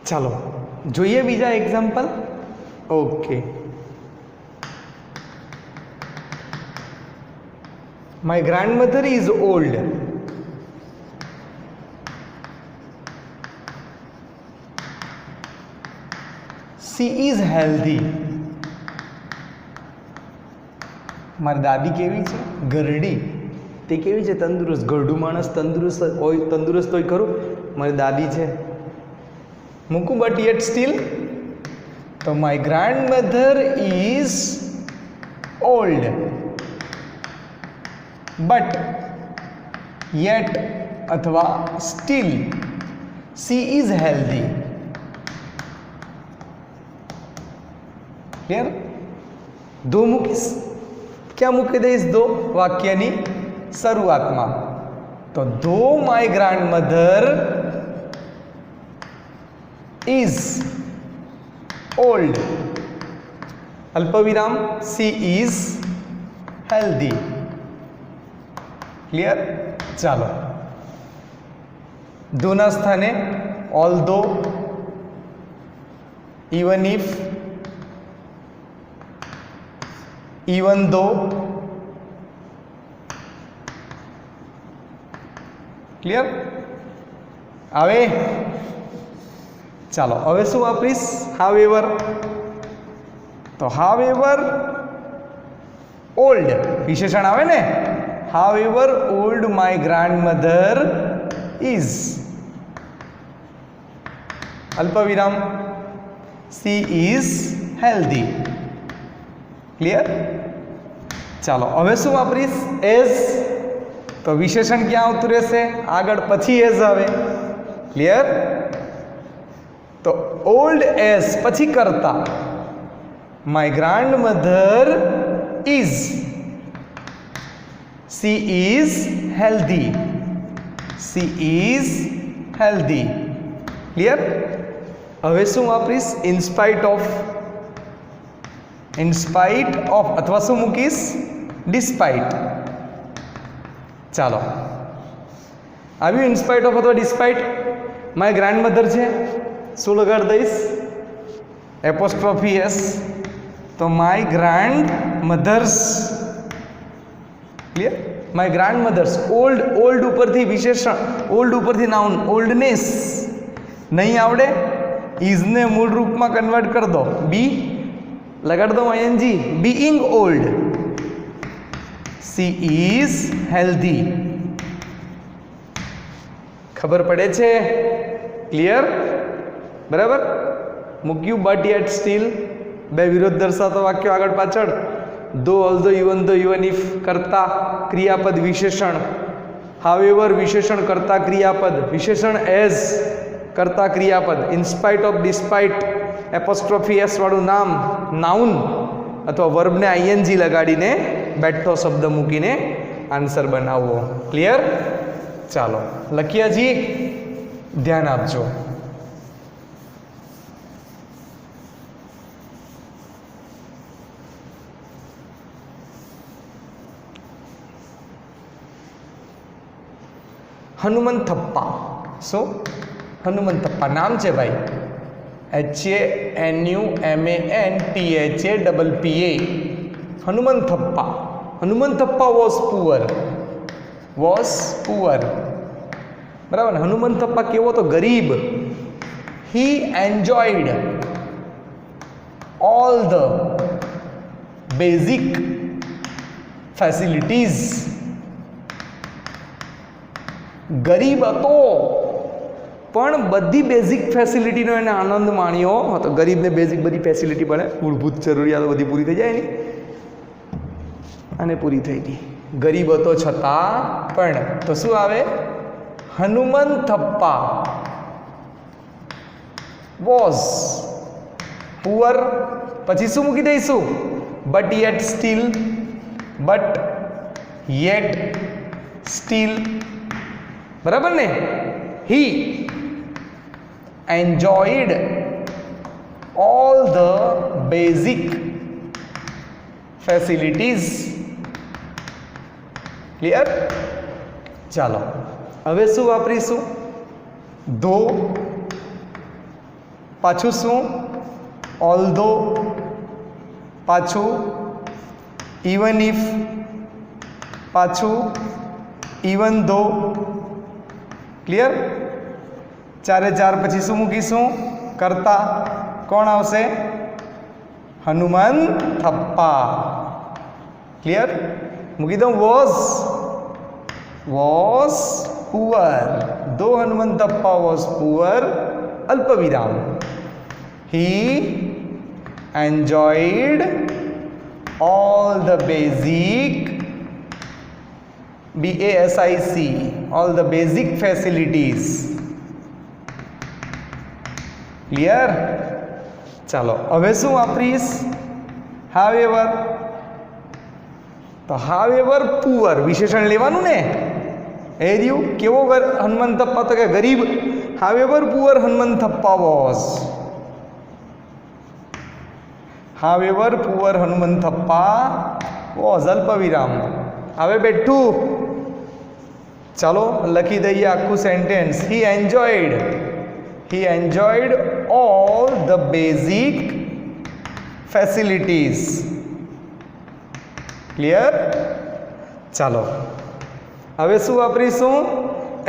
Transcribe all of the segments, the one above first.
ચાલો જોઈએ બીજા example. Okay, my grandmother is old. C is healthy. મારી દાદી કેવી છે? ઘરડી. તે કેવી છે? તંદુરસ્ત. ઘરડું માણસ તંદુરસ્ત હોય ખરું? મારી દાદી છે મૂકું, બટ યેટ સ્ટીલ. તો my grandmother is old but yet અથવા still she is healthy. Clear? Though મૂકીશ. ક્યાં મૂકી દઈશ? દો વાક્યની શરૂઆતમાં. તો though my grandmother is old, અલ્પવિરામ, સી ઇઝ હેલ્ધી. ક્લિયર? ચાલો, ધોના સ્થાને although, even if, even though. Clear? આવે? ચાલો હવે શું વાપરીશ? હાવેવર. તો હાવેવર ઓલ્ડ વિશેષણ આવે ને. However old my grandmother is, અલ્પવિરામ, સી ઇઝ હેલ્ધી. ક્લિયર? ચાલો હવે શું વાપરીશ? એઝ. તો વિશેષણ ક્યાં આવતું રહેશે? આગળ, પછી એઝ આવે. ક્લિયર? તો ઓલ્ડ એઝ પછી કરતા. My grandmother is, C is healthy, C is healthy. Clear? હવે શું વાપરીશ? ઇનસ્પાઇટ ઓફ. ઇનસ્પાઇટ ઓફ અથવા શું મૂકીશ? ડિસ્પાઇટ. ચાલો, આવ્યું ઇનસ્પાઇટ ઓફ અથવા ડિસ્પાઇટ. માય ગ્રાન્ડમધર છે, શું લગાડ દઈશ? Apostrophe S. તો my grandmother's. Clear? My grandmother's. Old, old ઉપરથી વિશેષણ, ઓલ્ડ ઉપરથી નાઉન, ઓલ્ડનેસ. નહીં આવડે? ઇઝને મૂળ રૂપમાં કન્વર્ટ કરી દો. બી લગાડ દો, ING. Being old, C is healthy. ખબર પડે છે? ક્લિયર? બરાબર? મૂક્યું બટ યેટ સ્ટીલ, બે વિરોધ દર્શાવતો વાક્યો આગળ પાછળ. ધો, ઓલ્ધો, ઇવન ધો, ઇવન ઇફ કરતા ક્રિયાપદ વિશેષણ. હાવેવર વિશેષણ કરતા ક્રિયાપદ. વિશેષણ એઝ કરતા ક્રિયાપદ. ઇનસ્પાઇટ ઓફ, ડિસ્પાઇટ, એપોસ્ટ્રોફી એસ વાળું નામ, નાઉન અથવા વર્બને આઈએનજી લગાડીને બેઠો શબ્દ મૂકીને આન્સર બનાવવો. ક્લિયર? ચાલો લખીએ જી, ધ્યાન આપજો. હનુમંથપ્પા. શું? હનુમંથપ્પા નામ છે ભાઈ. HANUMANTHAPPA. Hanumanthappa. Hanumanthappa was poor. Was poor. બરાબર ને? હનુમંથપ્પા કેવો તો? ગરીબ. He enjoyed all the basic facilities. ગરીબ હતો પણ બધી બેઝિક ફેસિલિટીનો એને આનંદ માણ્યો હતો. ગરીબને બેઝિક બધી ફેસિલિટી મળે, મૂળભૂત જરૂરિયાતો બધી પૂરી થઈ જાય ને, અને પૂરી થઈ ગઈ. ગરીબ હતો છતાં પણ. તો શું આવે? હનુમંથપ્પા વોઝ પુઅર. પછી શું મૂકી દઈશું? But yet steel. But yet steel. બરાબર ને? હી enjoyed all the basic facilities. Clear? ચાલો હવે શું વાપરીશું? ધો, પાછું શું? ઓલ્ધો, પાછું ઇવન ઇફ, પાછું ઇવન ધો. ક્લિયર? ચારે ચાર પછી શું મૂકીશું? કરતા. કોણ આવશે? હનુમંતપ્પા. ક્લિયર? મૂકી દઉં. Was poor. ધો હનુમંતપ્પા વોઝ પુઅર, અલ્પ વિરામ, he enjoyed all the basic BASIC, all the basic facilities. Clear? ચાલો હવે શું વાપરીશ? હાવેવર. તો હાવેવર પુઅર વિશેષણ લેવાનું ને. એ રહ્યું. કેવો હનુમંતપ્પા? તો કે ગરીબ. However poor Hanumanthappa was. However poor Hanumanthappa was, અલ્પ વિરામ. હવે બેઠું. ચાલો લખી દઈએ આખું sentence. He enjoyed all the basic facilities. Clear? ચાલો હવે શું વાપરીશું?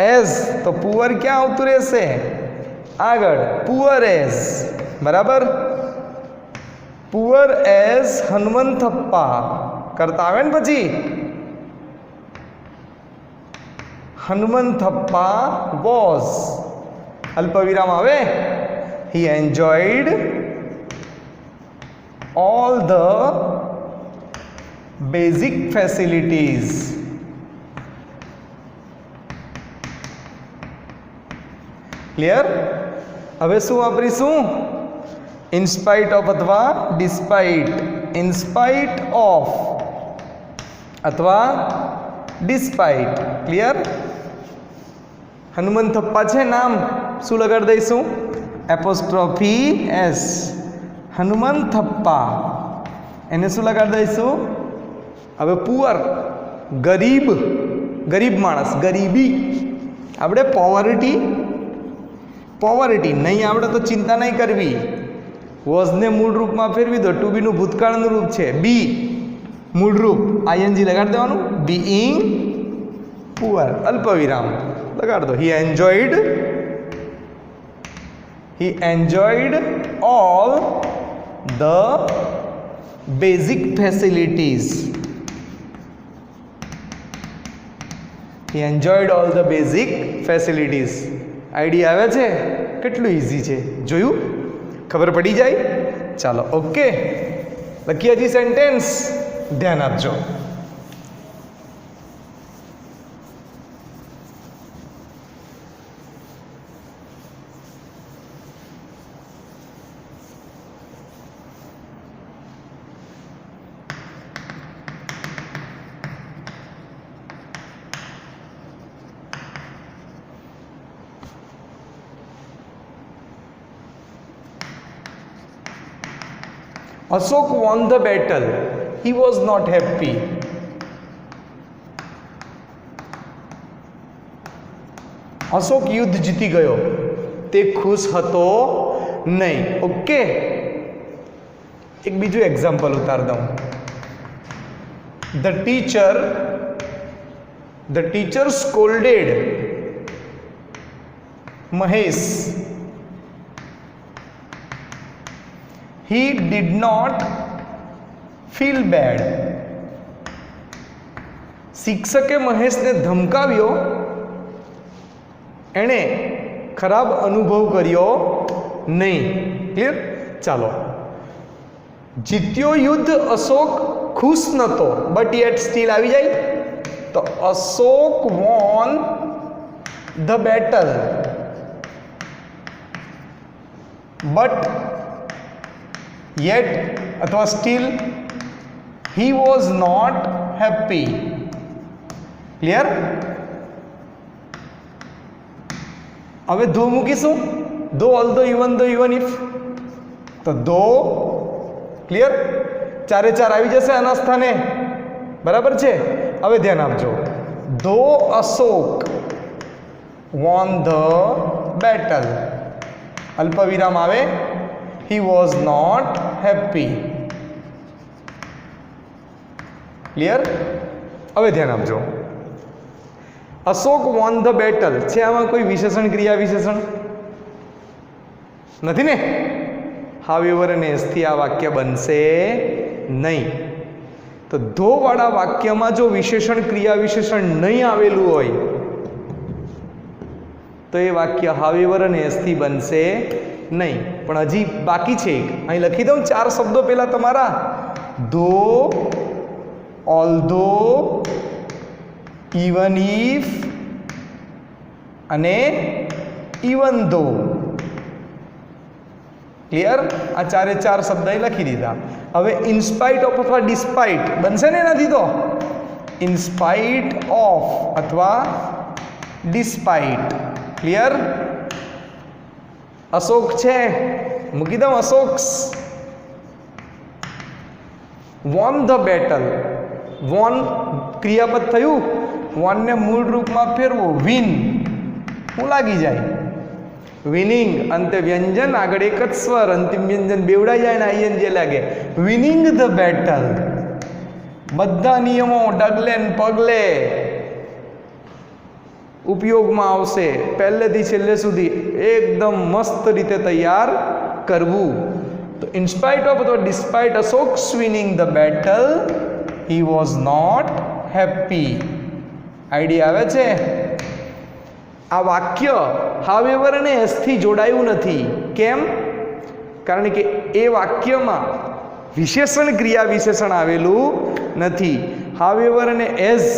એઝ. તો પુઅર ક્યાં આવતું રહેશે? આગળ. Poor as. બરાબર? પુઅર એઝ હનુમંતપ્પા કરતા આવે ને પછી હનુમંતપ્પા વોઝ, અલ્પ વિરામ આવે. He enjoyed all the basic facilities. Clear? હવે શું વાપરીશું? ઇનસ્પાઇટ ઓફ અથવા ડિસ્પાઇટ. ઇનસ્પાઇટ ઓફ અથવા ડિસ્પાઇટ. ક્લિયર? હનુમંતપ્પા છે નામ, શું લગાડી દઈશું? Apostrophe S. હનુમંતપ્પા, એને શું લગાડી દઈશું? હવે પુઅર, ગરીબ, ગરીબ માણસ, ગરીબી. આપણે પોવર્ટી નહીં આવડે તો ચિંતા નહીં કરવી. વોઝને મૂળ રૂપમાં ફેરવી દો. ટુ બીનું ભૂતકાળનું રૂપ છે બી, મૂળ રૂપ આઈએનજી લગાડી દેવાનું. બીઈંગ પુઅર, અલ્પ વિરામ લગાડી દો. He enjoyed all the basic facilities. He enjoyed all the basic facilities. Idea આવે છે? કેટલું ઇઝી છે જોયું? ખબર પડી જાય? ચાલો ઓકે, લખીએ હજી સેન્ટેન્સ. ધ્યાન આપજો. Ashok won the battle. He was not happy. Ashok યુદ્ધ જીતી ગયો, તે ખુશ હતો નહીં. ઓકે, એક બીજું એક્ઝામ્પલ ઉતાર દઉં. The teacher scolded Mahesh. He did not feel bad. શિક્ષકે મહેશને ધમકાવ્યો, એણે ખરાબ અનુભવ કર્યો નહીં. ક્લિયર? ચાલો, જીત્યો યુદ્ધ અશોક ખુશ નહોતો, બટ યેટ સ્ટીલ આવી જાય તો Ashok won the battle but yet અથવા still he was not happy. Clear? હવે ધો મૂકીશું. ધો ઓલ્ધો ઇવન ઇફ. તો ધો. ક્લિયર? ચારે ચાર આવી જશે આના સ્થાને. બરાબર છે? હવે ધ્યાન આપજો. ધો અશોક વોન ધ બેટલ, અલ્પ વિરામ આવે. he was not happy. Clear? હવે ધ્યાન આપજો. અશોક વોન ધ બેટલ છે, આમાં કોઈ વિશેષણ ક્રિયા વિશેષણ નથી ને? હાવેવર અને એસથી આ વાક્ય બનશે નહીં. તો ધો વાળા વાક્યમાં જો વિશેષણ ક્રિયા વિશેષણ નહીં આવેલું હોય તો એ વાક્ય હાવેવર અને એસથી બનશે નહીં. પણ હજી બાકી છે એક, અહીં લખી દઉં 4 શબ્દો પહેલા તમારા. ધો, ઓલ્ધો, ઇવન ઇફ અને ઇવન ધો. ક્લિયર? આ 4 શબ્દ લખી દીધા. હવે ઇનસ્પાઇટ ઓફ અથવા ડિસ્પાઇટ બનશે ને એનાથી? તો ઇનસ્પાઇટ ઓફ અથવા ડિસ્પાઇટ. ક્લિયર? અશોક છે, મૂકી દઉં અશોક્સ. વોન ધ બેટલ, વોન ક્રિયાપદ થયું, વોનને મૂળ રૂપમાં ફેરવો, વિન. શું લાગી જાય? વિનિંગ. અંતે વ્યંજન, આગળ એક જ સ્વર, અંતિમ વ્યંજન બેવડાઈ જાય ને આઈએનજી લાગે. Winning the battle. બધા નિયમો ડગલે ને પગલે ઉપયોગમાં આવશે, પહેલેથી છેલ્લે સુધી એકદમ મસ્ત રીતે તૈયાર કરવું. તો ઇન્સ્પાઇટ ઓફ અથવા despite Ashok's winning the battle, he was not happy. Idea આવે છે? આ વાક્ય હાવેવર અને એસથી જોડાયું નથી. કેમ? કારણ કે એ વાક્યમાં વિશેષણ ક્રિયા વિશેષણ આવેલું નથી. હાવેવર અને એઝ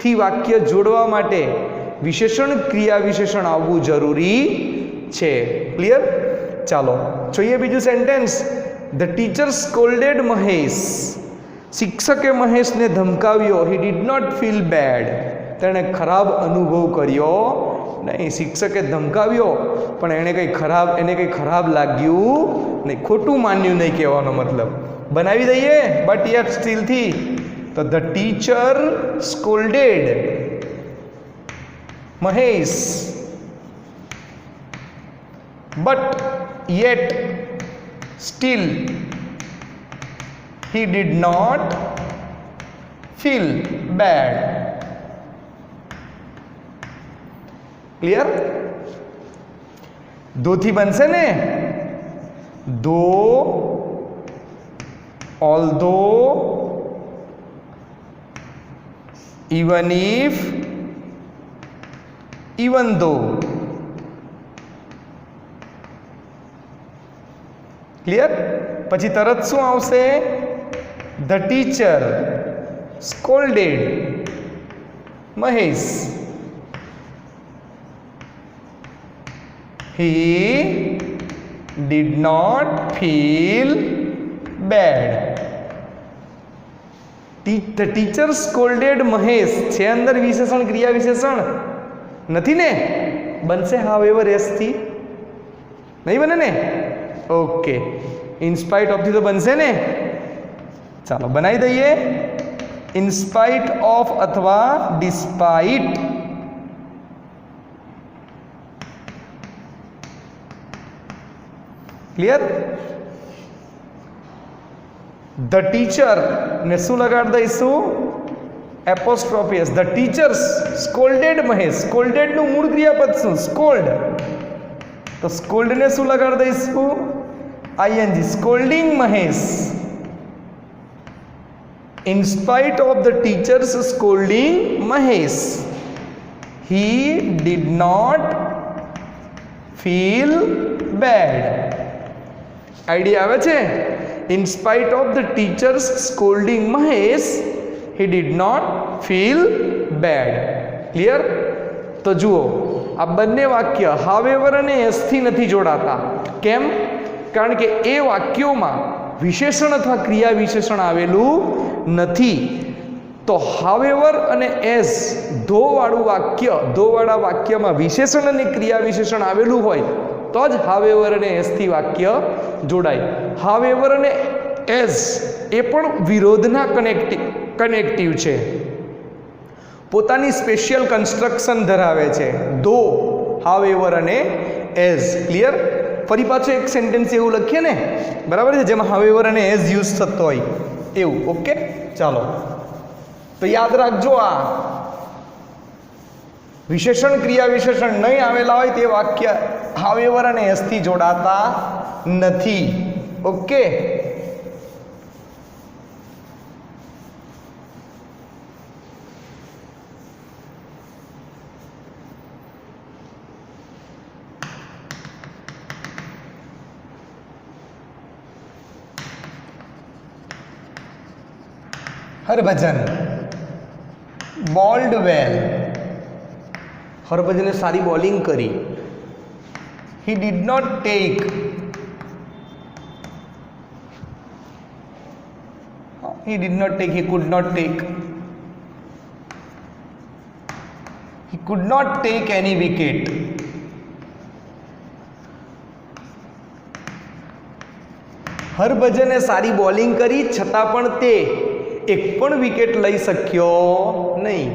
થી વાક્ય જોડવા માટે વિશેષણ ક્રિયા વિશેષણ આવવું જરૂરી છે. ક્લિયર? ચાલો જોઈએ બીજું sentence. The teacher scolded Mahesh. શિક્ષકે મહેશને ધમકાવ્યો. He did not feel bad. તેણે ખરાબ અનુભવ કર્યો નહીં. શિક્ષકે ધમકાવ્યો પણ એને કંઈ ખરાબ લાગ્યું નહીં, ખોટું માન્યું નહીં કહેવાનો મતલબ. બનાવી દઈએ બટ યેટ સ્ટીલથી. તો the teacher scolded Mahesh but yet still he did not feel bad. Clear? Though થી બનશે ને? Though, although, even if, even though. Clear? પછી તરત શું આવશે? The teacher scolded Mahesh. He did not feel bad. The teacher scolded Mahesh. છે અંદર વિશેષણ ક્રિયા વિશેષણ નથી ને? બનશે however s થી? નહીં બને ને? ઓકે. ઇન સ્પાઇટ ઓફ થી તો બનશે ને? ચાલો બનાવી દઈએ. ઇનસ્પાઇટ ઓફ અથવા ડિસ્પાઇટ. ક્લિયર? ધ ટીચર ને શું લગાડી દઈશું? Apostrophe S. The teachers સ્કોલ્ડેડ Mahesh. સ્કોલ્ડેડ નું મૂળ ક્રિયાપદ શું? સ્કોલ્ડ. તો સ્કોલ્ડ ને શું લગાડી દઈશું? ING. Scolding Mahesh. In spite of the teachers scolding Mahesh, he did not feel bad. Idea આવે છે? In spite of the teachers scolding Mahesh, he did not feel bad. Clear? તો જુઓ, આ બંને વાક્ય however અને s થી નથી જોડાતા. કેમ? કારણ કે એ વાક્યોમાં વિશેષણ અથવા ક્રિયા વિશેષણ આવેલું નથી. તો however અને as ધો વાળું વાક્ય, ધો વાળા વાક્યમાં વિશેષણ અને ક્રિયા વિશેષણ આવેલું હોય તો જ however અને as થી વાક્ય જોડાય. however અને as એ પણ વિરોધના કનેક્ટિવ છે, પોતાની સ્પેશિયલ કન્સ્ટ્રક્શન ધરાવે છે. ધો, however અને as. ક્લિયર? ફરી પાછું એક સેન્ટેન્સ એવું લખીએ ને, બરાબર છે, જેમાં હાવેવર અને એઝ યુઝ થતો હોય એવું. ઓકે, ચાલો તો યાદ રાખજો, આ વિશેષણ ક્રિયા વિશેષણ નહીં આવેલા હોય તે વાક્ય હાવેવર અને એઝથી જોડાતા નથી. Okay, Harbhajan, bowled well. હરભજને સારી બોલિંગ કરી. He did not take, he did not take, he could not take, he could not take any wicket. હરભજને સારી બોલિંગ કરી છતાં પણ તે એક પણ વિકેટ લઈ શક્યો નહીં.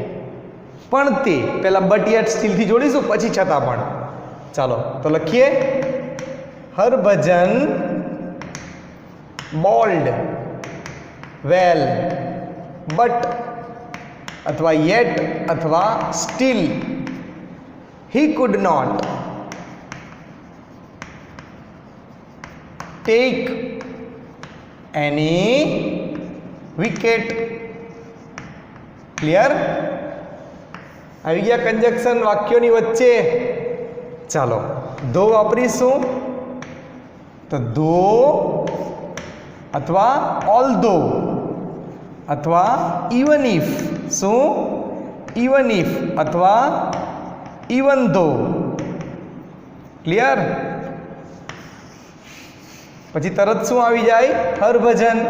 પણ તે પહેલા બટ યેટ સ્ટીલથી જોડીશું, પછી છતાં પણ. ચાલો તો લખીએ, હરભજન બોલ્ડ વેલ બટ અથવા યેટ અથવા still he could not take any wicket. Clear? આવી ગયા કંજક્શન વાક્યોની વચ્ચે. ચાલો ધો વાપરીશું, તો ધો અથવા ઓલ્ધો અથવા ઇવન ઇફ. શું? ઇવન ઇફ અથવા ઇવન ધો. ક્લિયર? પછી તરત શું આવી જાય? હરભજન.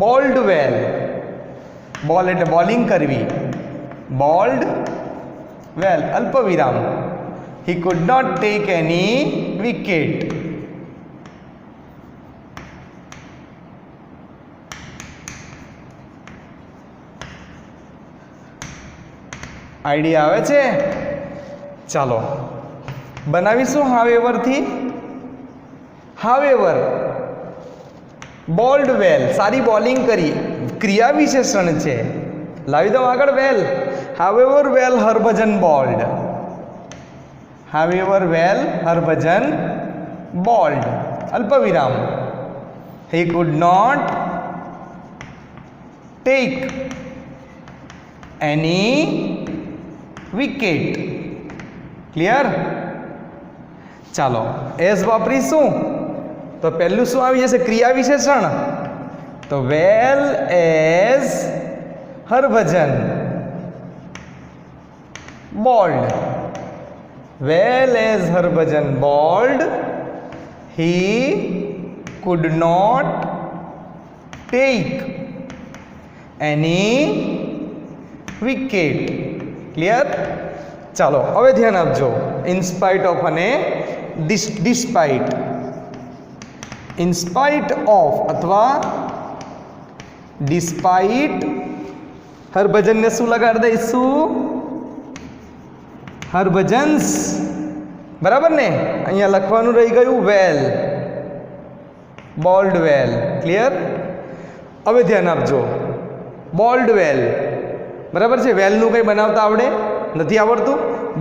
બોલ્ડ વેલ, બોલ એટલે બોલિંગ કરવી, બોલ્ડ વેલ અલ્પ વિરામ. He could not take any wicket. Idea આવે છે? ચાલો બનાવીશું હાવેવરથી. હાવેવર, બોલ્ડ વેલ, સારી બોલિંગ કરી, ક્રિયા વિશેષણ છે. લાવી દઉં આગળ well. However well Harbhajan bowled. However well Harbhajan bowled અલ્પ વિરામ. He could not take any wicket. Clear? ચાલો એઝ વાપરીશું તો પહેલું શું આવી જશે? ક્રિયા વિશેષણ. તો well as Harbhajan bowled. Well as Harbhajan bowled he could not take any wicket. Clear? ચાલો હવે ધ્યાન આપજો. ઇનસ્પાઇટ ઓફ અને ડિસ્પાઇટ. ઇનસ્પાઇટ ઓફ અથવા ડિસ્પાઇટ હરભજનને શું લગાડી દઈશું? હરભજન્સ. બરાબર ને? અહીંયા લખવાનું રહી ગયું વેલ, બોલ્ડ વેલ. ક્લિયર? હવે ધ્યાન આપજો. બોલ્ડ વેલ, બરાબર છે? વેલનું કંઈ બનાવતા આવડે? નથી આવડતું?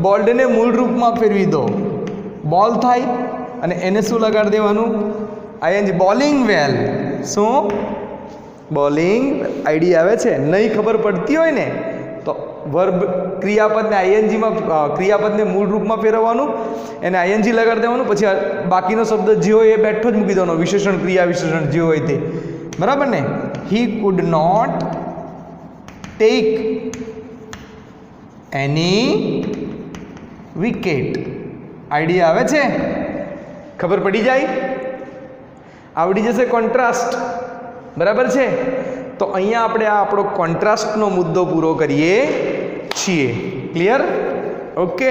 બોલ્ડને મૂળ રૂપમાં ફેરવી દો, બોલ થાય, અને એને શું લગાડી દેવાનું? આઈએનજી. બોલિંગ વેલ. શું? બોલિંગ. આઈડિયા આવે છે? નહીં ખબર પડતી હોય ને તો વર્બ ક્રિયાપદને આઈએનજીમાં, ક્રિયાપદને મૂળ રૂપમાં ફેરવવાનું, એને આઈએનજી લગાડી દેવાનું, પછી બાકીનો શબ્દ જે હોય એ બેઠો જ મૂકી દેવાનો, વિશેષણ ક્રિયા વિશેષણ જે હોય તે. બરાબર ને? He could not take any wicket. Idea આવે છે? ખબર પડી જાય? આવડી જશે કોન્ટ્રાસ્ટ. બરાબર છે? તો અહીંયા આપણે આ આપણો કોન્ટ્રાસ્ટનો મુદ્દો પૂરો કરીએ છીએ. ક્લિયર? ઓકે.